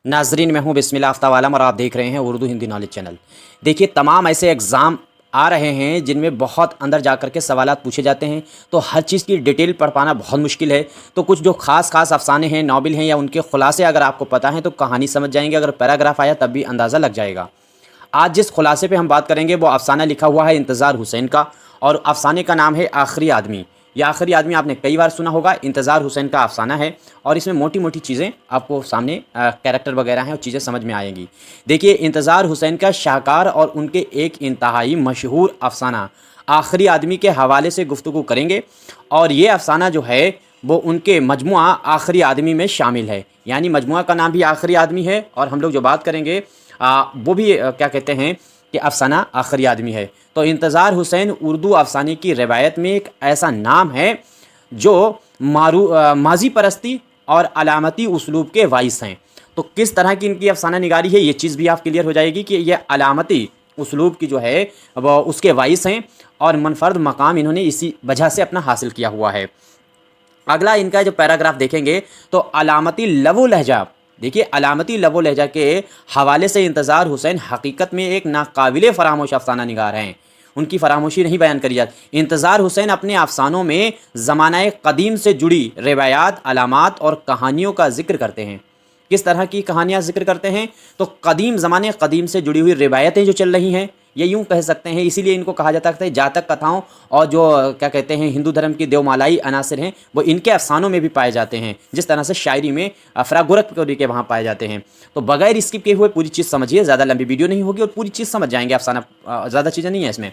नाजरीन, मैं हूं बिस्मिल्लाह आफ्ताब आलम और आप देख रहे हैं उर्दू हिंदी नॉलेज चैनल। देखिए, तमाम ऐसे एग्ज़ाम आ रहे हैं जिनमें बहुत अंदर जा कर के सवालात पूछे जाते हैं, तो हर चीज़ की डिटेल पढ़ पाना बहुत मुश्किल है। तो कुछ जो ख़ास अफ़साने हैं, नॉवेल हैं या उनके ख़ुलासे अगर आपको पता हैं तो कहानी समझ जाएंगे। अगर पैराग्राफ आया तब भी अंदाज़ा लग जाएगा। आज जिस खुलासे पे हम बात करेंगे वो अफ़साना लिखा हुआ है इंतज़ार हुसैन का, और अफ़साने का नाम है आखिरी आदमी। यह आखिरी आदमी आपने कई बार सुना होगा। इंतज़ार हुसैन का अफ़साना है और इसमें मोटी मोटी चीज़ें आपको सामने कैरेक्टर वगैरह हैं और चीज़ें समझ में आएंगी। देखिए, इंतज़ार हुसैन का शाहकार और उनके एक इंतहाई मशहूर अफ़साना आखिरी आदमी के हवाले से गुफ्तगू करेंगे, और ये अफ़साना जो है वो उनके मजमुआ आखिरी आदमी में शामिल है। यानी मजमुआ का नाम भी आखिरी आदमी है, और हम लोग जो बात करेंगे वो भी क्या कहते हैं कि अफ़साना आखिरी आदमी है। तो इंतज़ार हुसैन उर्दू अफ़साने की रवायत में एक ऐसा नाम है जो माजी परस्ती और अलामती उसलूब के वाइस हैं। तो किस तरह की इनकी अफ़साना निगारी है, ये चीज़ भी आप क्लियर हो जाएगी कि ये अलामती उसलूब की जो है वो उसके वाइस हैं, और मनफर्द मकाम इन्होंने इसी वजह से अपना हासिल किया हुआ है। अगला इनका जो पैराग्राफ देखेंगे तो अलामती लवो लहजा। देखिए, अलामती लवो लहजा के हवाले से इंतज़ार हुसैन हकीकत में एक नाकाबिले फ़रामोश अफ़साना निगार हैं। उनकी फरामोशी नहीं बयान करी जाती। इंतज़ार हुसैन अपने अफ़सानों में ज़मानाए क़दीम से जुड़ी रिवायात, अलामात और कहानियों का ज़िक्र करते हैं। किस तरह की कहानियाँ ज़िक्र करते हैं? तो कदीम ज़माने क़दीम से जुड़ी हुई रिवायतें जो चल रही हैं, ये यूँ कह सकते हैं। इसीलिए इनको कहा जाता है जातक कथाओं, और जो क्या कहते हैं हिंदू धर्म की देवमालाई अनासर हैं वो इनके अफसानों में भी पाए जाते हैं, जिस तरह से शायरी में अफरागुरक के वहाँ पाए जाते हैं। तो बगैर स्किप किए हुए पूरी चीज़ समझिए, ज़्यादा लंबी वीडियो नहीं होगी और पूरी चीज़ समझ जाएंगे। अफसाना ज़्यादा चीज़ें नहीं है इसमें।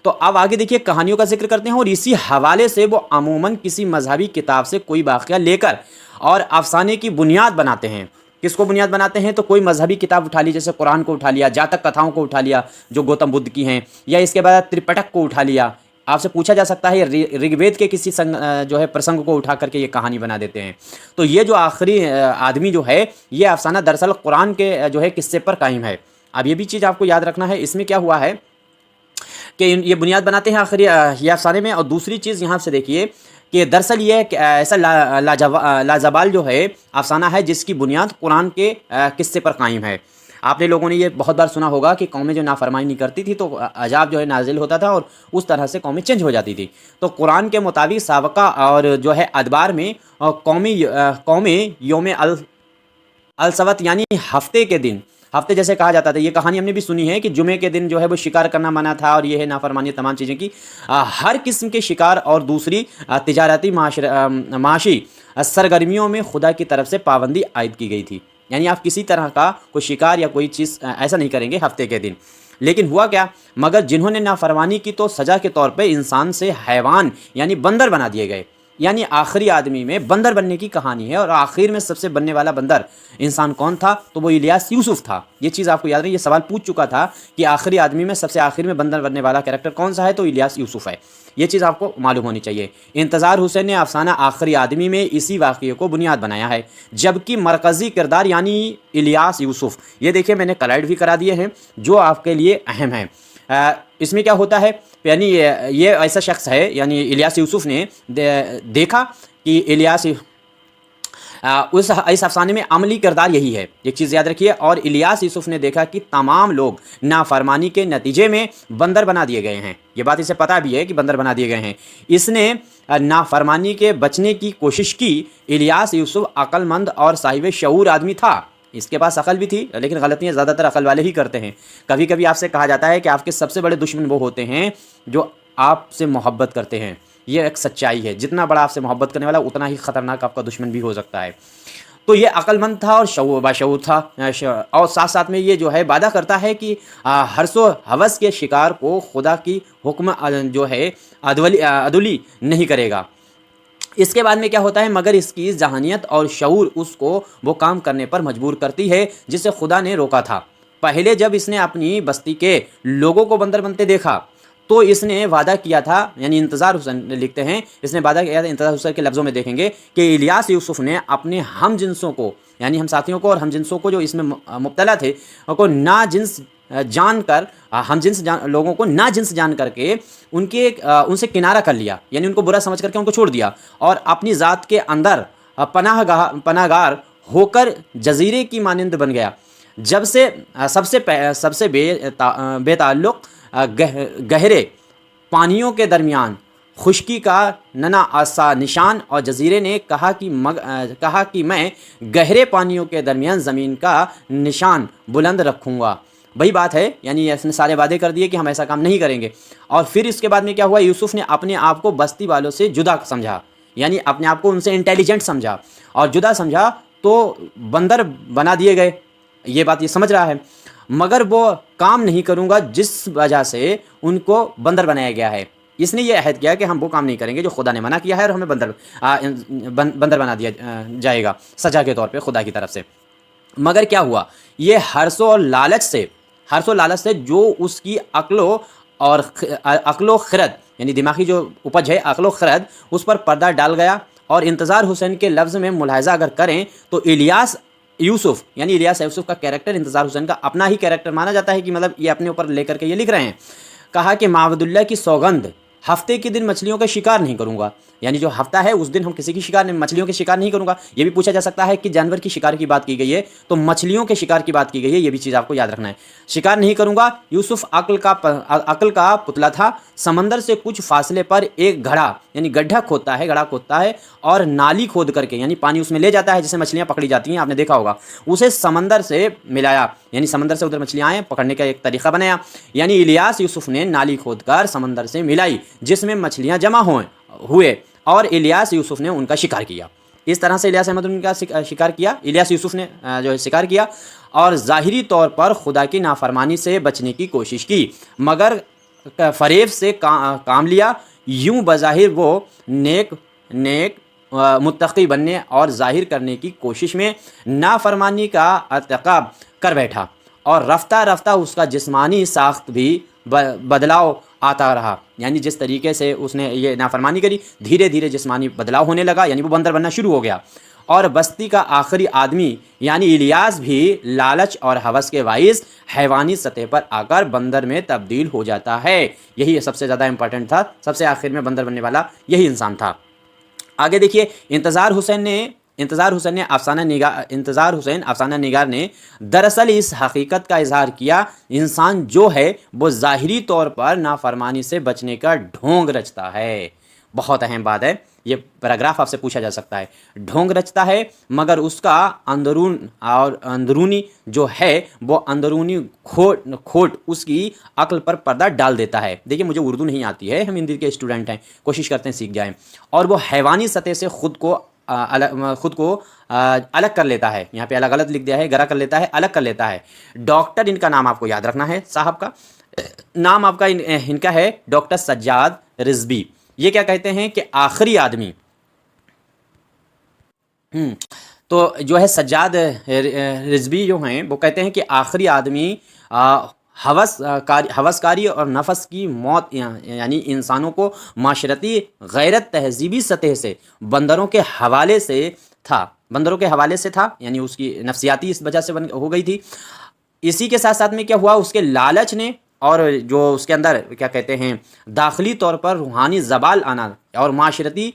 तो अब आगे देखिए, कहानियों का जिक्र करते हैं, और इसी हवाले से वो अमूमन किसी मजहबी किताब से कोई वाक़या लेकर और अफसाने की बुनियाद बनाते हैं। किसको बुनियाद बनाते हैं? तो कोई मजहबी किताब उठा ली, जैसे कुरान को उठा लिया, जातक कथाओं को उठा लिया जो गौतम बुद्ध की हैं, या इसके बाद त्रिपिटक को उठा लिया। आपसे पूछा जा सकता है ऋग्वेद के किसी जो है प्रसंग को उठा करके ये कहानी बना देते हैं। तो ये जो आखिरी आदमी जो है, ये अफसाना दरअसल कुरान के जो है किस्से पर कायम है। अब ये भी चीज़ आपको याद रखना है। इसमें क्या हुआ है कि ये बुनियाद बनाते हैं आखिरी ये अफसाने में। और दूसरी चीज़ यहाँ से देखिए कि दरअसल ये ऐसा लाजवाल जो है अफसाना है जिसकी बुनियाद कुरान के किस्से पर कायम है। आपने लोगों ने ये बहुत बार सुना होगा कि कौमें जो नाफरमानी करती थी तो अजाब जो है नाजिल होता था, और उस तरह से कौमें चेंज हो जाती थी। तो कुरान के मुताबिक साबका और जो है अदबार में कौमें योम अलसवत यानी हफ्ते के दिन, हफ्ते जैसे कहा जाता था। ये कहानी हमने भी सुनी है कि जुमे के दिन जो है वो शिकार करना मना था, और ये है नाफरमानी तमाम चीज़ें की हर किस्म के शिकार और दूसरी तिजारती माशी सरगर्मियों में खुदा की तरफ से पाबंदी आयद की गई थी। यानी आप किसी तरह का कोई शिकार या कोई चीज़ ऐसा नहीं करेंगे हफ्ते के दिन। लेकिन हुआ क्या? मगर जिन्होंने नाफरमानी की तो सज़ा के तौर पे इंसान से हैवान यानी बंदर बना दिए गए। यानी आखिरी आदमी में बंदर बनने की कहानी है, और आखिर में सबसे बनने वाला बंदर इंसान कौन था? तो वो इलियास यूसुफ था। ये चीज़ आपको याद रही। ये सवाल पूछ चुका था कि आखिरी आदमी में सबसे आखिर में बंदर बनने वाला कैरेक्टर कौन सा है? तो इलियास यूसुफ है। ये चीज़ आपको मालूम होनी चाहिए। इंतज़ार हुसैन ने अफसाना आखिरी आदमी में इसी वाक़ये को बुनियाद बनाया है, जबकि मरकज़ी किरदार यानी इलियास यूसुफ, ये देखिए मैंने कलाइड भी करा दिए हैं जो आपके लिए अहम है। इसमें क्या होता है? यानी ये ऐसा शख्स है, यानी इलियास यूसुफ ने देखा कि इलियास इस अफसाने में अमली किरदार यही है। एक चीज़ याद रखिए। और इलियास यूसुफ ने देखा कि तमाम लोग नाफरमानी के नतीजे में बंदर बना दिए गए हैं। ये बात इसे पता भी है कि बंदर बना दिए गए हैं। इसने नाफरमानी के बचने की कोशिश की। इलियास यूसुफ अक्लमंद और साहिब शऊर आदमी था। इसके पास अकल भी थी, लेकिन गलतियाँ ज़्यादातर अकल वाले ही करते हैं। कभी कभी आपसे कहा जाता है कि आपके सबसे बड़े दुश्मन वो होते हैं जो आपसे मोहब्बत करते हैं। ये एक सच्चाई है। जितना बड़ा आपसे मोहब्बत करने वाला उतना ही ख़तरनाक आपका दुश्मन भी हो सकता है। तो ये अक्लमंद था और बाशऊर था, और साथ साथ में ये जो है वादा करता है कि हर्सो हवस के शिकार को खुदा की हुक्म जो है अदुली नहीं करेगा। इसके बाद में क्या होता है? मगर इसकी जहानियत और शऊर उसको वो काम करने पर मजबूर करती है जिसे खुदा ने रोका था। पहले जब इसने अपनी बस्ती के लोगों को बंदर बनते देखा तो इसने वादा किया था, यानी इंतज़ार हुसैन लिखते हैं, इसने वादा किया था, इंतज़ार हुसैन के लफ्ज़ों में देखेंगे कि इलियास यूसुफ ने अपने हम जिनसों को, यानी हम साथियों को और हम जिनसों को जो इसमें मुब्तला थे को ना जिन्स जानकर, हम जिन्स लोगों को ना जिन्स जान करके उनसे किनारा कर लिया, यानी उनको बुरा समझ करके उनको छोड़ दिया, और अपनी ज़ात के अंदर पनाहगार होकर जजीरे की मानंद बन गया। जब से सबसे बेताल्लुक गहरे पानियों के दरमियान खुश्की का नना आसा निशान, और जजीरे ने कहा कि मैं गहरे पानियों के दरमियान ज़मीन का निशान बुलंद रखूँगा। वही बात है, यानी इसने सारे वादे कर दिए कि हम ऐसा काम नहीं करेंगे। और फिर इसके बाद में क्या हुआ, यूसुफ ने अपने आप को बस्ती वालों से जुदा समझा, यानी अपने आप को उनसे इंटेलिजेंट समझा, और जुदा समझा तो बंदर बना दिए गए। ये बात ये समझ रहा है, मगर वो काम नहीं करूँगा जिस वजह से उनको बंदर बनाया गया है। इसने ये अहद किया कि हम वो काम नहीं करेंगे जो खुदा ने मना किया है, और हमें बंदर बना दिया जाएगा सजा के तौर पे खुदा की तरफ से। मगर क्या हुआ, ये हर्षो और लालच से जो उसकी अक्लो खरद यानी दिमागी जो उपज है, अक्लो खरद, उस पर पर्दा डाल गया। और इंतज़ार हुसैन के लफ्ज़ में मुलाहिज़ा अगर करें तो इलियास यूसुफ का कैरेक्टर इंतज़ार हुसैन का अपना ही कैरेक्टर माना जाता है, कि मतलब ये अपने ऊपर लेकर के ये लिख रहे हैं। कहा कि माबुदुल्लाह की सौगंध, हफ्ते के दिन मछलियों का शिकार नहीं करूँगा, यानी जो हफ्ता है उस दिन हम किसी की मछलियों के शिकार नहीं करूँगा। ये भी पूछा जा सकता है कि जानवर की शिकार की बात की गई है तो मछलियों के शिकार की बात की गई है, ये भी चीज़ आपको याद रखना है। शिकार नहीं करूँगा। यूसुफ अक्ल का पुतला था। समंदर से कुछ फासले पर एक घड़ा यानी गड्ढा खोदता है और नाली खोद करके, यानी पानी उसमें ले जाता है जिससे मछलियाँ पकड़ी जाती हैं, आपने देखा होगा। उसे समंदर से मिलाया, यानी समंदर से उधर मछलियाँ आए, पकड़ने का एक तरीका बनाया। यानी इलियास यूसुफ ने नाली खोदकर समंदर से मिलाई जिसमें मछलियाँ जमा हुए, और इलियास यूसुफ ने उनका शिकार किया। इस तरह से इलियास अहमद उनका शिकार किया, इलियास यूसुफ ने जो है शिकार किया, और ज़ाहिरी तौर पर खुदा की नाफरमानी से बचने की कोशिश की, मगर फरेब से काम लिया। यूं बज़ाहिर वो नेक मुत्तक़ी बनने और ज़ाहिर करने की कोशिश में नाफरमानी का अर्तकाब कर बैठा, और रफ्ता रफ्ता उसका जिस्मानी साख्त भी बदलाव आता रहा। यानी जिस तरीके से उसने ये नाफरमानी करी, धीरे धीरे जिस्मानी बदलाव होने लगा, यानी वो बंदर बनना शुरू हो गया। और बस्ती का आखिरी आदमी यानी इलियास भी लालच और हवस के बाइस हैवानी सतह पर आकर बंदर में तब्दील हो जाता है। यही सबसे ज़्यादा इंपॉर्टेंट था, सबसे आखिर में बंदर बनने वाला यही इंसान था। आगे देखिए, इंतज़ार हुसैन अफसाना निगार ने दरअसल इस हकीकत का इजहार किया, इंसान जो है वो ज़ाहिरी तौर पर नाफरमानी से बचने का ढोंग रचता है। बहुत अहम बात है, ये पैराग्राफ आपसे पूछा जा सकता है। ढोंग रचता है, मगर उसका अंदरूनी जो है वो अंदरूनी खोट उसकी अक्ल पर पर्दा डाल देता है। देखिए, मुझे उर्दू नहीं आती है, हम हिंदी के स्टूडेंट हैं, कोशिश करते हैं सीख जाएं। और वो हैवानी सतह से खुद को अलग कर लेता है। यहाँ पे अलग अलग लिख दिया है, गरा कर लेता है, अलग कर लेता है। डॉक्टर, इनका नाम आपको याद रखना है, साहब का नाम आपका इनका है डॉक्टर सज्जाद रिजवी। ये क्या कहते हैं कि आखिरी आदमी, तो जो है सज्जाद रिजवी जो हैं वो कहते हैं कि आखिरी आदमी हवसकारी और नफस की मौत, यानी इंसानों को माशरती गैरत तहजीबी सतह से बंदरों के हवाले से था, यानी उसकी नफसियाती इस वजह से हो गई थी। इसी के साथ साथ में क्या हुआ, उसके लालच ने और जो उसके अंदर क्या कहते हैं दाखिली तौर पर रूहानी ज़बाल आना और माशरती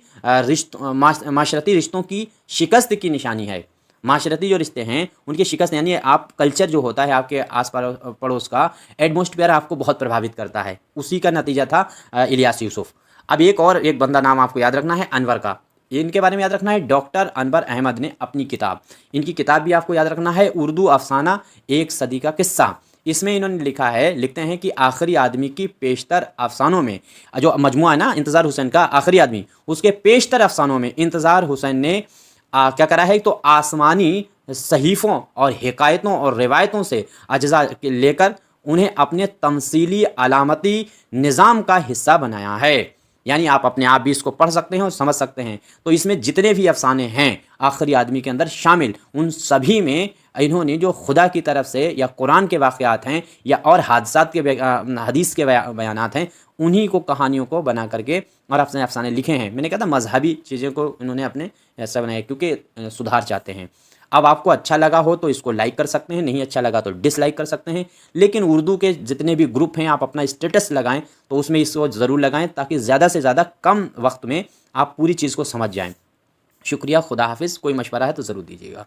रिश्तों की शिकस्त की निशानी है। माशरती जो रिश्ते हैं उनकी शिकस्त, यानी आप कल्चर जो होता है आपके आस पड़ोस का एटमॉस्फेयर आपको बहुत प्रभावित करता है, उसी का नतीजा था इलियास यूसुफ। अब एक बंदा नाम आपको याद रखना है, अनवर का। इनके बारे में याद रखना है, डॉक्टर अनवर अहमद ने अपनी किताब, इनकी किताब भी आपको याद रखना है, उर्दू अफसाना एक सदी का किस्सा। इसमें इन्होंने लिखते हैं कि आखिरी आदमी की पेशतर अफसानों में, जो मजमुआ है ना इंतज़ार हुसैन का आखिरी आदमी, उसके पेशतर अफसानों में इंतज़ार हुसैन ने क्या करा है, तो आसमानी सहीफ़ों और हिकायतों और रिवायतों से अज्जा लेकर उन्हें अपने तमसीली अलामती निज़ाम का हिस्सा बनाया है। यानी आप अपने आप भी इसको पढ़ सकते हैं और समझ सकते हैं। तो इसमें जितने भी अफसाने हैं आखिरी आदमी के अंदर शामिल, उन सभी में इन्होंने जो खुदा की तरफ से या कुरान के वाक़यात हैं या और हादसात के हदीस के बयानात हैं, उन्हीं को कहानियों को बना करके और अपने अफसाने लिखे हैं। मैंने कहा था मजहबी चीज़ों को इन्होंने अपने ऐसा बनाया क्योंकि सुधार चाहते हैं। अब आपको अच्छा लगा हो तो इसको लाइक कर सकते हैं, नहीं अच्छा लगा तो डिसलाइक कर सकते हैं। लेकिन उर्दू के जितने भी ग्रुप हैं आप अपना स्टेटस लगाएं तो उसमें इसको ज़रूर लगाएं ताकि ज़्यादा से ज़्यादा कम वक्त में आप पूरी चीज़ को समझ जाएं। शुक्रिया, खुदा हाफिज़। कोई मशवरा है तो ज़रूर दीजिएगा।